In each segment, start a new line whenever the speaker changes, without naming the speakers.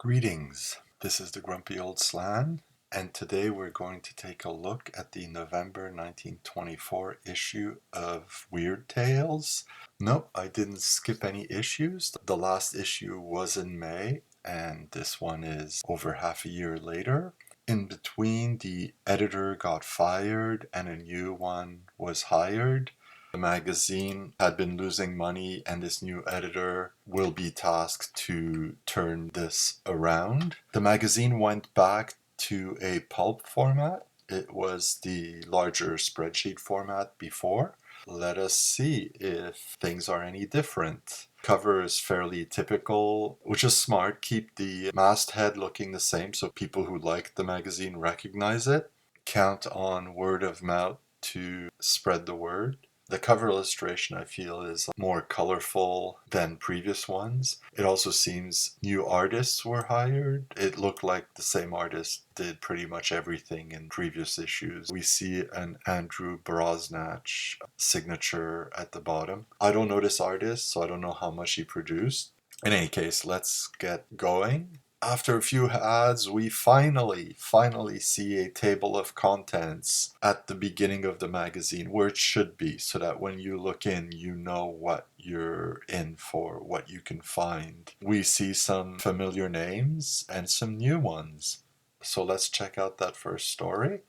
Greetings, this is the Grumpy Old Slan, and today we're going to take a look at the November 1924 issue of Weird Tales. Nope, I didn't skip any issues. The last issue was in May, and this one is over half a year later. In between, the editor got fired and a new one was hired. The magazine had been losing money, and this new editor will be tasked to turn this around. The magazine went back to a pulp format. It was the larger spreadsheet format before. Let us see if things are any different. Cover is fairly typical, which is smart. Keep the masthead looking the same so people who like the magazine recognize it. Count on word of mouth to spread the word. The cover illustration, I feel, is more colorful than previous ones. It also seems new artists were hired. It looked like the same artist did pretty much everything in previous issues. We see an Andrew Brosnach signature at the bottom. I don't know this artist, so I don't know how much he produced. In any case, let's get going. After a few ads, we finally see a table of contents at the beginning of the magazine, where it should be, so that when you look in, you know what you're in for, what you can find. We see some familiar names and some new ones. So let's check out that first story.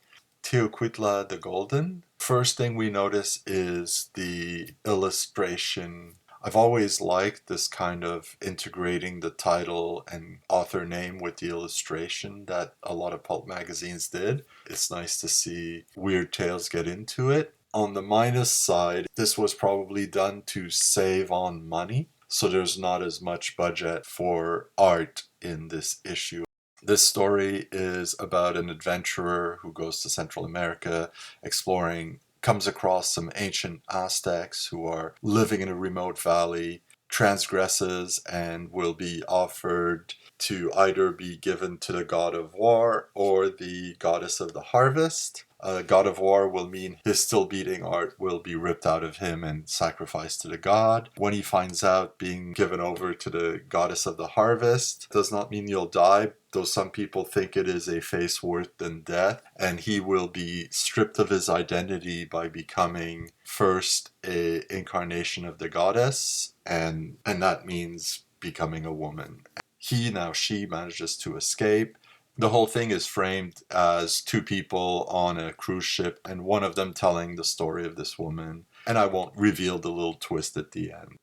Teoquitla the Golden. First thing we notice is the illustration. I've always liked this kind of integrating the title and author name with the illustration that a lot of pulp magazines did. It's nice to see Weird Tales get into it. On the minus side, this was probably done to save on money, so there's not as much budget for art in this issue. This story is about an adventurer who goes to Central America exploring, comes across some ancient Aztecs who are living in a remote valley, transgresses, and will be offered to either be given to the god of war or the goddess of the harvest. God of war will mean his still beating art will be ripped out of him and sacrificed to the god. When he finds out being given over to the goddess of the harvest does not mean you'll die, though some people think it is a face worse than death, and he will be stripped of his identity by becoming first an incarnation of the goddess, and that means becoming a woman. She manages to escape. The whole thing is framed as two people on a cruise ship, and one of them telling the story of this woman, and I won't reveal the little twist at the end.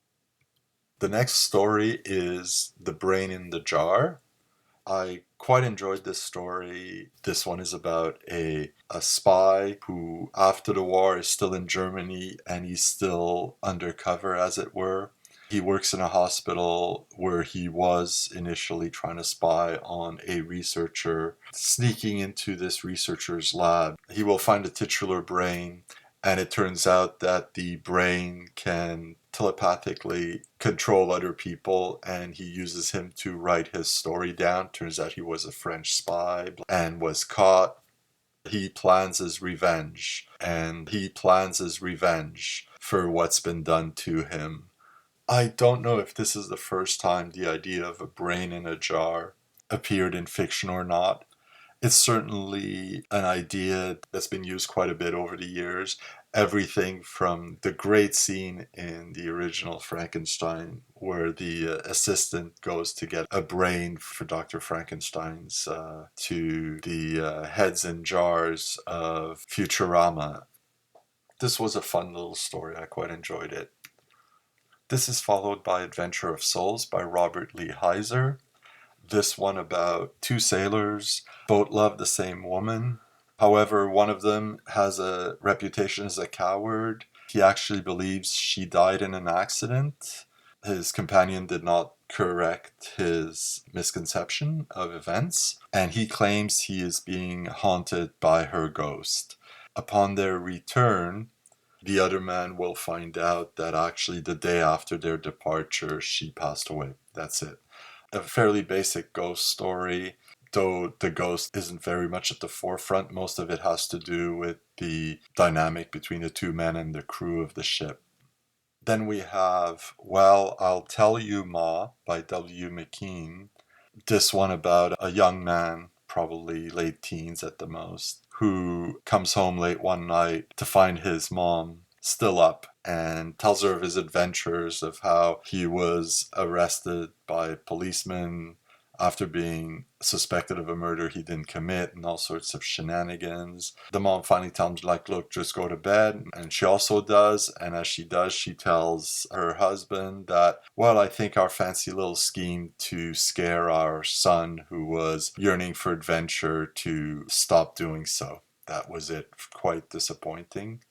The next story is The Brain in the Jar. I quite enjoyed this story. This one is about a spy who, after the war, is still in Germany, and he's still undercover, as it were. He works in a hospital where he was initially trying to spy on a researcher. Sneaking into this researcher's lab, he will find a titular brain, and it turns out that the brain can telepathically control other people, and he uses him to write his story down. Turns out he was a French spy and was caught. He plans his revenge, and he plans his revenge for what's been done to him. I don't know if this is the first time the idea of a brain in a jar appeared in fiction or not. It's certainly an idea that's been used quite a bit over the years. Everything from the great scene in the original Frankenstein where the assistant goes to get a brain for Dr. Frankenstein's to the heads in jars of Futurama. This was a fun little story. I quite enjoyed it. This is followed by Adventure of Souls by Robert Lee Heiser. This one about two sailors, both love the same woman. However, one of them has a reputation as a coward. He actually believes she died in an accident. His companion did not correct his misconception of events, and he claims he is being haunted by her ghost. Upon their return, the other man will find out that actually the day after their departure, she passed away. That's it. A fairly basic ghost story, though the ghost isn't very much at the forefront. Most of it has to do with the dynamic between the two men and the crew of the ship. Then we have Well, I'll Tell You Ma by W. McKeown. This one about a young man, probably late teens at the most, who comes home late one night to find his mom still up and tells her of his adventures, of how he was arrested by policemen after being suspected of a murder he didn't commit and all sorts of shenanigans. The mom finally tells him, like, look, just go to bed. And she also does. And as she does, she tells her husband that, well, I think our fancy little scheme to scare our son, who was yearning for adventure, to stop doing so. That was it. Quite disappointing.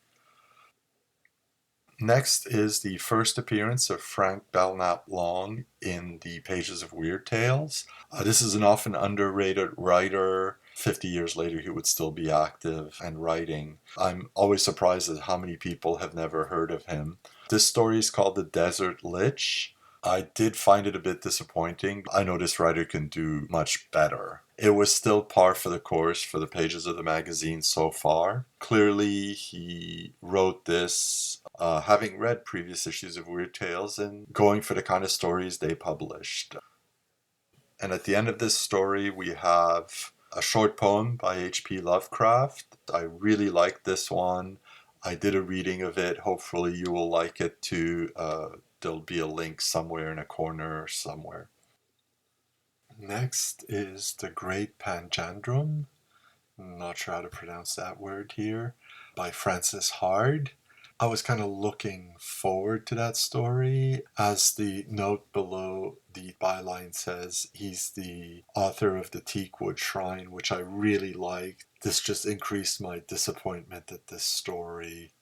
Next is the first appearance of Frank Belknap Long in the pages of Weird Tales. This is an often underrated writer. 50 years later, he would still be active and writing. I'm always surprised at how many people have never heard of him. This story is called The Desert Lich. I did find it a bit disappointing. I know this writer can do much better. It was still par for the course for the pages of the magazine so far. Clearly, he wrote this having read previous issues of Weird Tales and going for the kind of stories they published. And at the end of this story, we have a short poem by H.P. Lovecraft. I really like this one. I did a reading of it. Hopefully you will like it too. There'll be a link somewhere in a corner somewhere. Next is The Great Panjandrum. I'm not sure how to pronounce that word here. By Francis Hard. I was kind of looking forward to that story. As the note below the byline says, he's the author of the Teakwood Shrine, which I really liked. This just increased my disappointment at this story.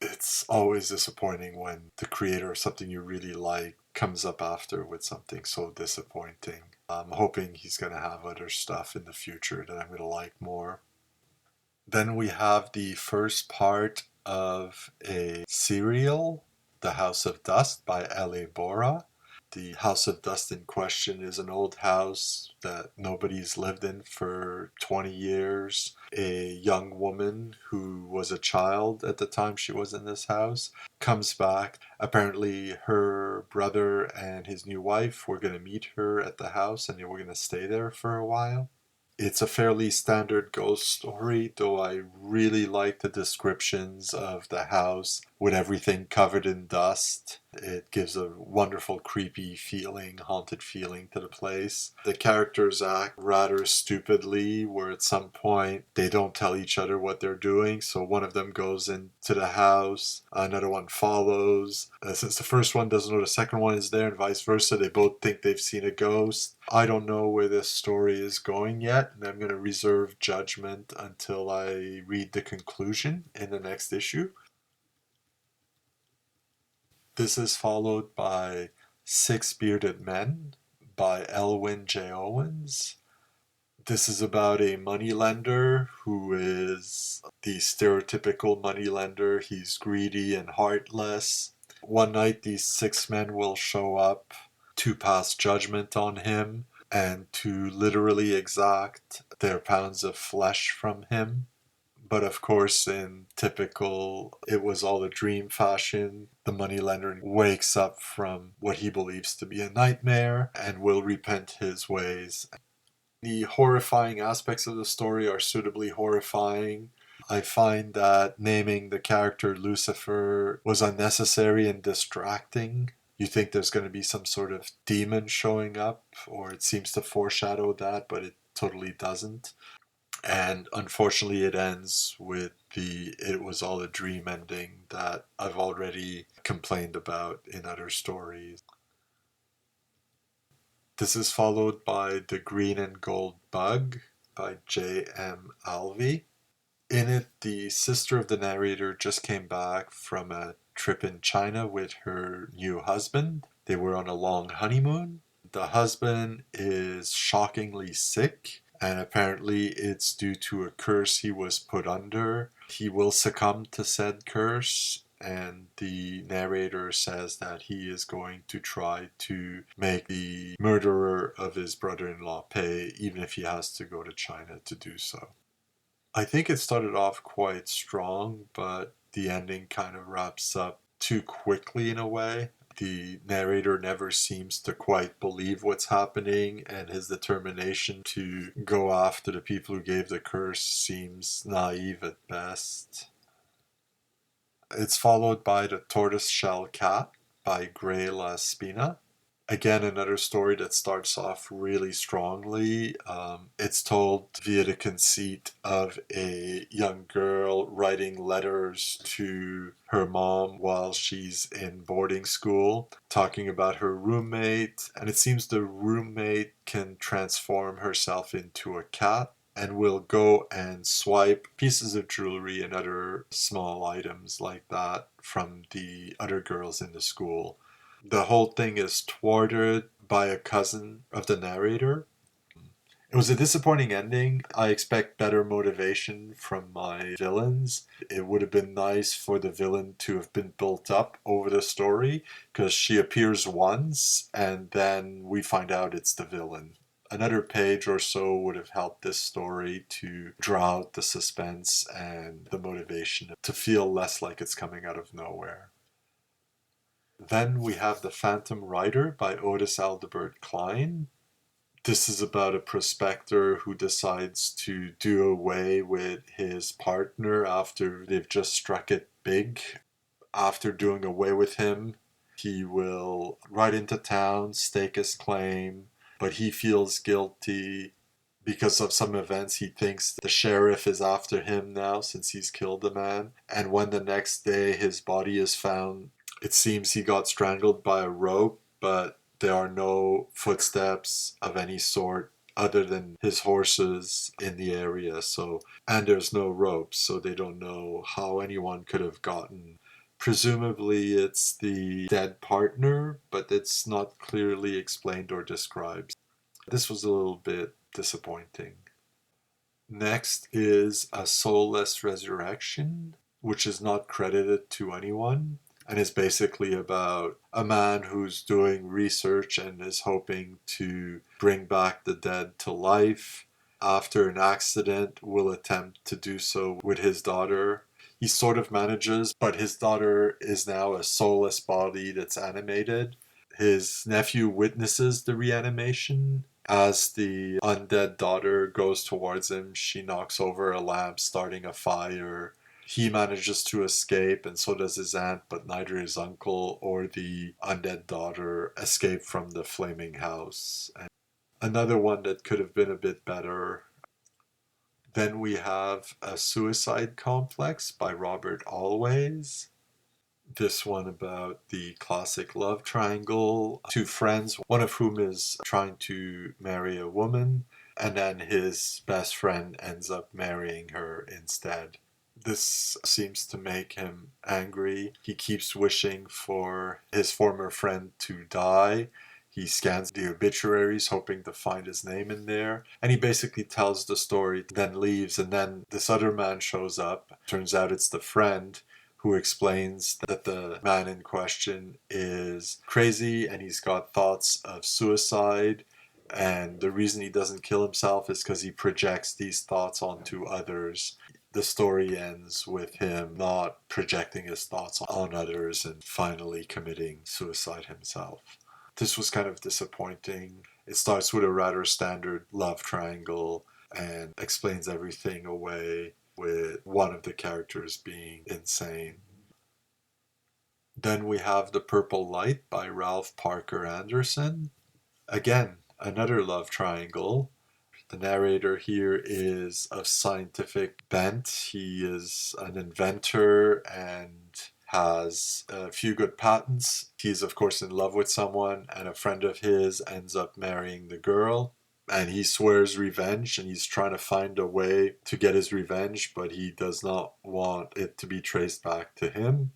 It's always disappointing when the creator of something you really like comes up after with something so disappointing. I'm hoping he's going to have other stuff in the future that I'm going to like more. Then we have the first part of a serial, The House of Dust by L.A. Borah. The House of Dust in question is an old house that nobody's lived in for 20 years. A young woman who was a child at the time she was in this house comes back. Apparently her brother and his new wife were going to meet her at the house and they were going to stay there for a while. It's a fairly standard ghost story, though I really like the descriptions of the house with everything covered in dust. It gives a wonderful, creepy feeling, haunted feeling to the place. The characters act rather stupidly, where at some point they don't tell each other what they're doing. So one of them goes into the house, another one follows. Since the first one doesn't know the second one is there, and vice versa, they both think they've seen a ghost. I don't know where this story is going yet, and I'm going to reserve judgment until I read the conclusion in the next issue. This is followed by Six Bearded Men by Elwin J. Owens. This is about a moneylender who is the stereotypical moneylender. He's greedy and heartless. One night these six men will show up to pass judgment on him and to literally exact their pounds of flesh from him. But of course, in typical "it was all a dream" fashion, the moneylender wakes up from what he believes to be a nightmare and will repent his ways. The horrifying aspects of the story are suitably horrifying. I find that naming the character Lucifer was unnecessary and distracting. You think there's going to be some sort of demon showing up, or it seems to foreshadow that, but it totally doesn't. And unfortunately, it ends with the "it was all a dream" ending that I've already complained about in other stories. This is followed by The Green and Gold Bug by J.M. Alvey. In it, the sister of the narrator just came back from a trip in China with her new husband. They were on a long honeymoon. The husband is shockingly sick, and apparently it's due to a curse he was put under. He will succumb to said curse, and the narrator says that he is going to try to make the murderer of his brother-in-law pay, even if he has to go to China to do so. I think it started off quite strong, but the ending kind of wraps up too quickly in a way. The narrator never seems to quite believe what's happening, and his determination to go after the people who gave the curse seems naive at best. It's followed by The Tortoise-Shell Cat by Greye Spina. Again, another story that starts off really strongly. It's told via the conceit of a young girl writing letters to her mom while she's in boarding school, talking about her roommate. And it seems the roommate can transform herself into a cat and will go and swipe pieces of jewelry and other small items like that from the other girls in the school. The whole thing is thwarted by a cousin of the narrator. It was a disappointing ending. I expect better motivation from my villains. It would have been nice for the villain to have been built up over the story, because she appears once and then we find out it's the villain. Another page or so would have helped this story to draw out the suspense and the motivation to feel less like it's coming out of nowhere. Then we have The Phantom Rider by Otis Aldebert Kline. This is about a prospector who decides to do away with his partner after they've just struck it big. After doing away with him, he will ride into town, stake his claim, but he feels guilty because of some events. He thinks the sheriff is after him now since he's killed a man. And when the next day his body is found, it seems he got strangled by a rope, but there are no footsteps of any sort other than his horses in the area. And there's no ropes, so they don't know how anyone could have gotten. Presumably it's the dead partner, but it's not clearly explained or described. This was a little bit disappointing. Next is A Soulless Resurection, which is not credited to anyone, and is basically about a man who's doing research and is hoping to bring back the dead to life. After an accident, will attempt to do so with his daughter. He sort of manages, but his daughter is now a soulless body that's animated. His nephew witnesses the reanimation. As the undead daughter goes towards him, she knocks over a lamp, starting a fire. He manages to escape, and so does his aunt, but neither his uncle or the undead daughter escape from the flaming house. And another one that could have been a bit better. Then we have A Suicide Complex by Robert Allways. This one about the classic love triangle. Two friends, one of whom is trying to marry a woman, and then his best friend ends up marrying her instead. This seems to make him angry. He keeps wishing for his former friend to die. He scans the obituaries, hoping to find his name in there. And he basically tells the story, then leaves. And then this other man shows up. Turns out it's the friend, who explains that the man in question is crazy and he's got thoughts of suicide. And the reason he doesn't kill himself is because he projects these thoughts onto others. The story ends with him not projecting his thoughts on others and finally committing suicide himself. This was kind of disappointing. It starts with a rather standard love triangle and explains everything away, with one of the characters being insane. Then we have The Purple Light by Ralph Parker Anderson. Again, another love triangle. The narrator here is of scientific bent. He is an inventor and has a few good patents. He's of course in love with someone, and a friend of his ends up marrying the girl. And he swears revenge, and he's trying to find a way to get his revenge, but he does not want it to be traced back to him.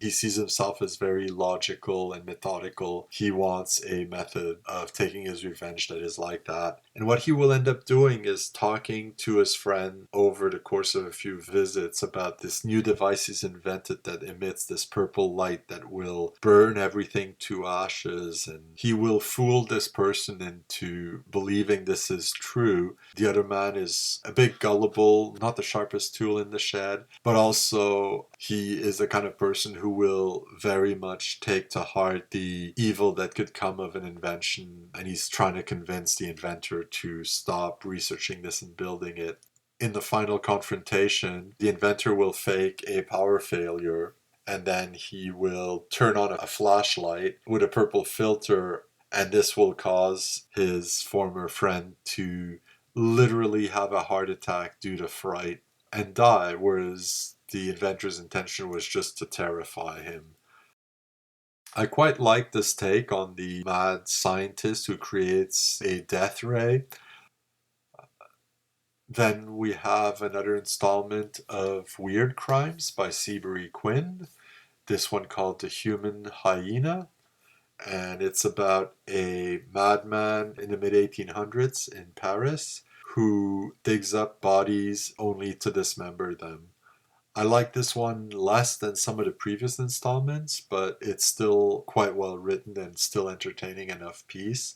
He sees himself as very logical and methodical. He wants a method of taking his revenge that is like that. And what he will end up doing is talking to his friend over the course of a few visits about this new device he's invented that emits this purple light that will burn everything to ashes. And he will fool this person into believing this is true. The other man is a bit gullible, not the sharpest tool in the shed, but also He is the kind of person who will very much take to heart the evil that could come of an invention, and he's trying to convince the inventor to stop researching this and building it. In the final confrontation, the inventor will fake a power failure, and then he will turn on a flashlight with a purple filter, and this will cause his former friend to literally have a heart attack due to fright and die, whereas the inventor's intention was just to terrify him. I quite like this take on the mad scientist who creates a death ray. Then we have another installment of Weird Crimes by Seabury Quinn. This one called The Human Hyena. And it's about a madman in the mid-1800s in Paris who digs up bodies only to dismember them. I like this one less than some of the previous installments, but it's still quite well written and still entertaining enough piece.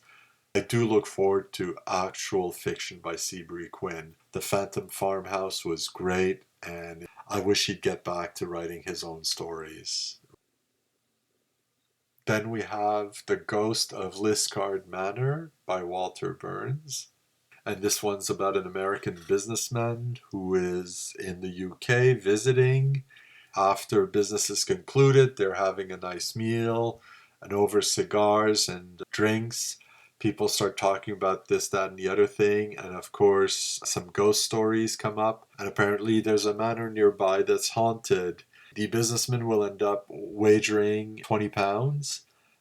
I do look forward to actual fiction by Seabury Quinn. The Phantom Farmhouse was great, and I wish he'd get back to writing his own stories. Then we have The Ghost of Liscard Manor by Walter Burns. And this one's about an American businessman who is in the UK visiting. After business is concluded, they're having a nice meal, and over cigars and drinks, people start talking about this, that, and the other thing. And of course, some ghost stories come up. And apparently, there's a manor nearby that's haunted. The businessman will end up wagering £20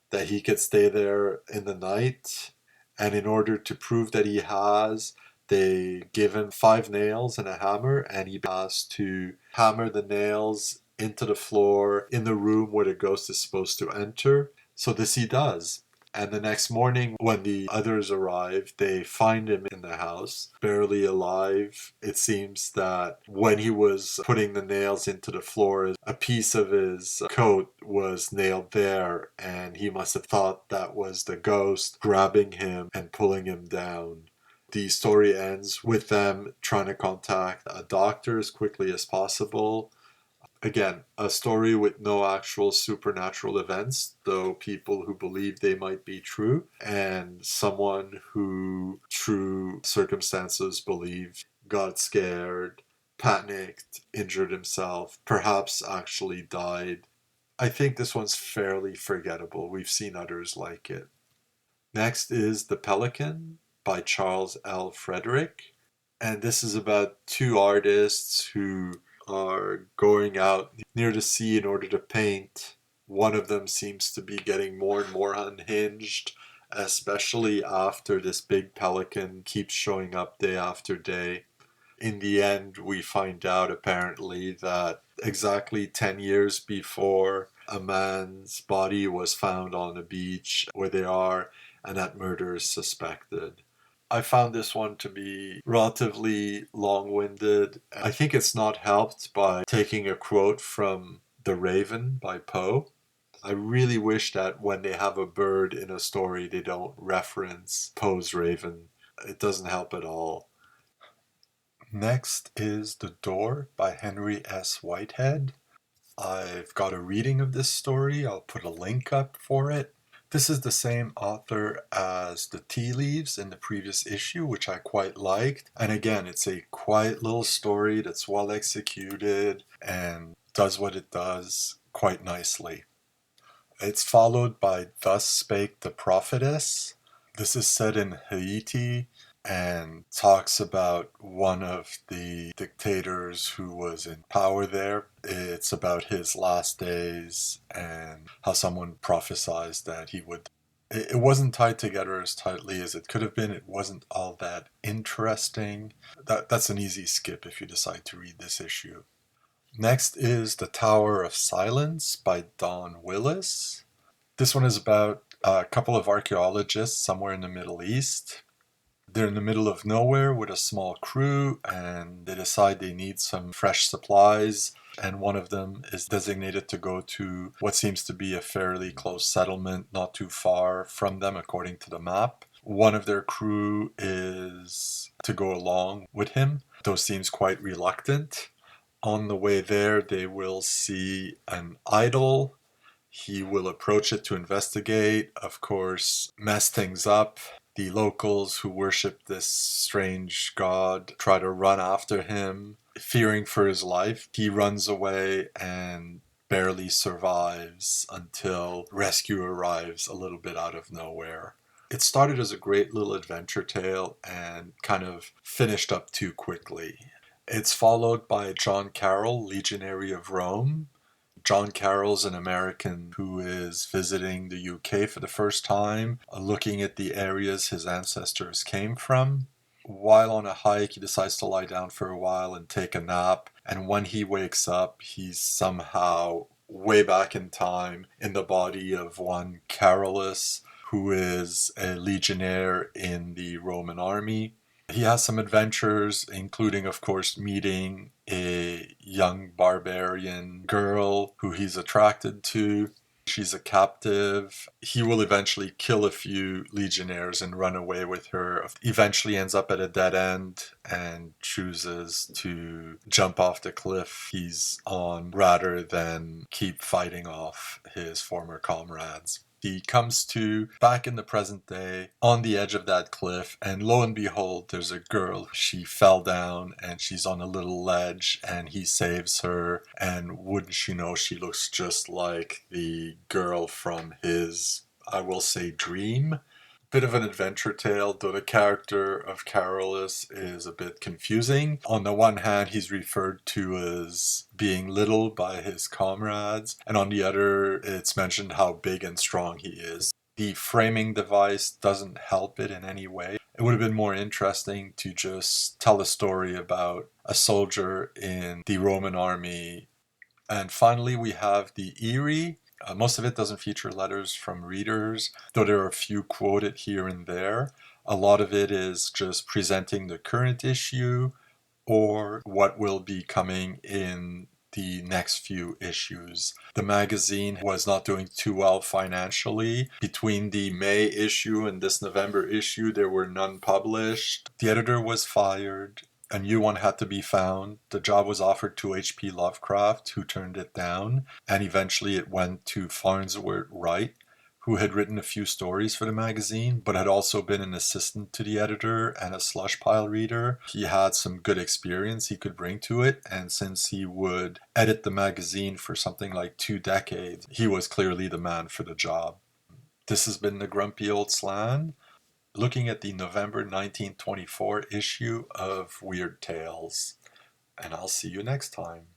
that he could stay there in the night. And in order to prove that he has, they give him 5 nails and a hammer, and he has to hammer the nails into the floor in the room where the ghost is supposed to enter. So this he does. And the next morning, when the others arrive, they find him in the house, barely alive. It seems that when he was putting the nails into the floor, a piece of his coat was nailed there, and he must have thought that was the ghost grabbing him and pulling him down. The story ends with them trying to contact a doctor as quickly as possible. Again, a story with no actual supernatural events, though people who believe they might be true, and someone who, through circumstances, believe got scared, panicked, injured himself, perhaps actually died. I think this one's fairly forgettable. We've seen others like it. Next is The Pelican by Charles L. Frederick. And this is about 2 artists who are going out near the sea in order to paint. One of them seems to be getting more and more unhinged, especially after this big pelican keeps showing up day after day. In the end, we find out apparently that exactly 10 years before, a man's body was found on a beach where they are, and that murder is suspected. I found this one to be relatively long-winded. I think it's not helped by taking a quote from The Raven by Poe. I really wish that when they have a bird in a story, they don't reference Poe's Raven. It doesn't help at all. Next is The Door by Henry S. Whitehead. I've got a reading of this story. I'll put a link up for it. This is the same author as The Tea Leaves in the previous issue, which I quite liked. And again, it's a quiet little story that's well executed and does what it does quite nicely. It's followed by Thus Spake the Prophetess. This is set in Haiti and talks about one of the dictators who was in power there. It's about his last days and how someone prophesied that he would. It wasn't tied together as tightly as it could have been. It wasn't all that interesting. That's an easy skip if you decide to read this issue. Next is The Tower of Silence by Don Willis. This one is about a couple of archaeologists somewhere in the Middle East. They're in the middle of nowhere with a small crew, and they decide they need some fresh supplies. And one of them is designated to go to what seems to be a fairly close settlement not too far from them, according to the map. One of their crew is to go along with him, though seems quite reluctant. On the way there, they will see an idol. He will approach it to investigate, of course, mess things up. The locals who worship this strange god try to run after him, fearing for his life. He runs away and barely survives until rescue arrives a little bit out of nowhere. It started as a great little adventure tale and kind of finished up too quickly. It's followed by John Carroll, Legionary of Rome. John Carroll's an American who is visiting the UK for the first time, looking at the areas his ancestors came from. While on a hike, he decides to lie down for a while and take a nap. And when he wakes up, he's somehow way back in time in the body of one Carolus, who is a legionnaire in the Roman army. He has some adventures, including, of course, meeting a young barbarian girl who he's attracted to. She's a captive. He will eventually kill a few legionnaires and run away with her. Eventually ends up at a dead end and chooses to jump off the cliff he's on rather than keep fighting off his former comrades. He comes to back in the present day on the edge of that cliff, and lo and behold, there's a girl. She fell down and she's on a little ledge, and he saves her. And wouldn't you know, she looks just like the girl from his, I will say, dream. Bit of an adventure tale, though the character of Carolus is a bit confusing. On the one hand, he's referred to as being little by his comrades, and on the other, it's mentioned how big and strong he is. The framing device doesn't help it in any way. It would have been more interesting to just tell a story about a soldier in the Roman army. And finally, we have the Eerie. Most of it doesn't feature letters from readers, though there are a few quoted here and there. A lot of it is just presenting the current issue or what will be coming in the next few issues. The magazine was not doing too well financially. Between the May issue and this November issue, there were none published. The editor was fired. A new one had to be found. The job was offered to H.P. Lovecraft, who turned it down, and eventually it went to Farnsworth Wright, who had written a few stories for the magazine, but had also been an assistant to the editor and a slush pile reader. He had some good experience he could bring to it, and since he would edit the magazine for something like 2 decades, he was clearly the man for the job. This has been the Grumpy Old Slan, looking at the November 1924 issue of Weird Tales, and I'll see you next time.